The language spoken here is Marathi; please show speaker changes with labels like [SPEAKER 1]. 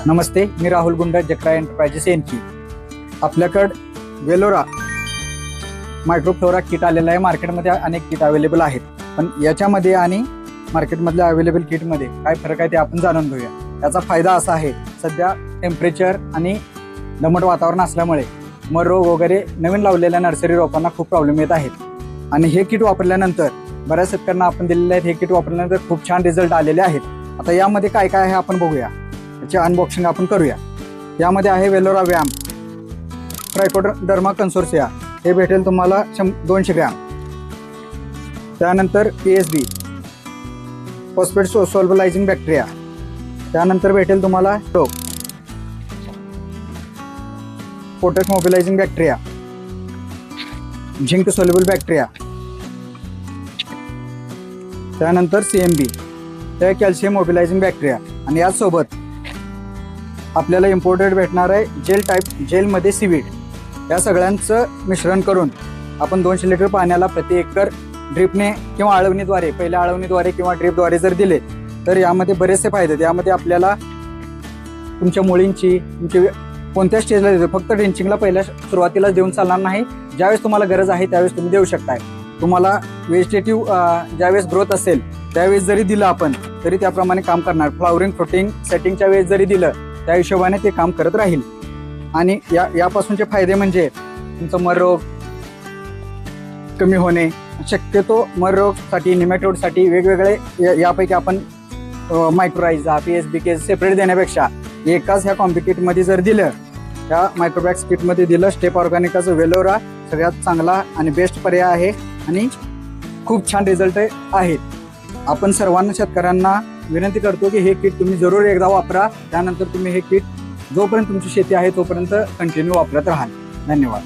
[SPEAKER 1] नमस्ते, मी राहुल गुंडा, जकरा एंटरप्राइजेस यांची. आपल्याकडं वेलोरा मायक्रोफ्लोरा किट आलेला आहे. मार्केटमध्ये अनेक किट अवेलेबल आहेत, पण याच्यामध्ये आणि मार्केटमधल्या अवेलेबल किटमध्ये काय फरक आहे ते आपण जाणून घेऊया. याचा फायदा असा आहे, सध्या टेम्परेचर आणि दमट वातावरण असल्यामुळे मर रोग वगैरे नवीन लावलेल्या नर्सरी रोपांना खूप प्रॉब्लेम येत आहेत. आणि हे किट वापरल्यानंतर बऱ्याच शेतकऱ्यांना आपण दिलेले आहेत. हे किट वापरल्यानंतर खूप छान रिझल्ट आलेले आहेत. आता यामध्ये काय काय आहे आपण बघूया, याचे अनबॉक्सिंग आपण करूया. यामध्ये आहे वेलोरा व्याम, ट्रायकोडर्मा कन्सोर्सिया, हे भेटेल तुम्हाला 200 ग्रॅम. त्यानंतर PSB फॉस्फेट सोल्युबलायझिंग बॅक्टेरिया. त्यानंतर भेटेल तुम्हाला potash mobilising bacteria, zinc soluble bacteria. त्यानंतर CMB हे कॅल्शियम मोबिलायझिंग बॅक्टेरिया. आणि यासोबत आपल्याला इम्पोर्टेड भेटणार आहे जेलमध्ये सीवीड. या सगळ्यांचं मिश्रण करून आपण 200 लिटर पाण्याला प्रति एकर ड्रिपने किंवा आळवणीद्वारे, पहिल्या आळवणीद्वारे किंवा ड्रिपद्वारे जर दिले तर यामध्ये बरेचसे फायदे आहेत. यामध्ये आपल्याला तुमच्या मुळींची कोणत्या स्टेजला देतो, फक्त ड्रिंचिंगला पहिल्या सुरुवातीला देऊन चालणार नाही. ज्यावेळेस तुम्हाला गरज आहे त्यावेळेस तुम्ही देऊ शकताय. तुम्हाला व्हेजिटेटिव्ह ज्यावेळेस ग्रोथ असेल त्यावेळेस जरी दिलं आपण तरी त्याप्रमाणे काम करणार. फ्लावरिंग फ्रुटिंग सेटिंगच्या वेळेस जरी दिलं त्या हिशोबाने ते काम करत राहील. आणि यापासूनचे फायदे म्हणजे तुमचं मर रोग कमी होणे, शक्यतो मर रोगसाठी, निमॅटोडसाठी वेगवेगळे यापैकी आपण मायक्रोरायझा, PSB केस सेपरेट देण्यापेक्षा एकाच ह्या कॉम्बी किटमध्ये जर दिलं, त्या मायक्रोबॅक्स किटमध्ये दिलं, स्टेप ऑर्गॅनिकाचं वेलोरा सगळ्यात चांगला आणि बेस्ट पर्याय आहे आणि खूप छान रिझल्ट आहेत. आपण सर्वांना शेतकऱ्यांना विनंती करतो की हे किट तुम्ही जरूर एकदा वापरा. त्यानंतर तुम्ही हे किट जोपर्यंत तुमची शेती आहे तोपर्यंत कंटिन्यू वापरत राहाल. धन्यवाद.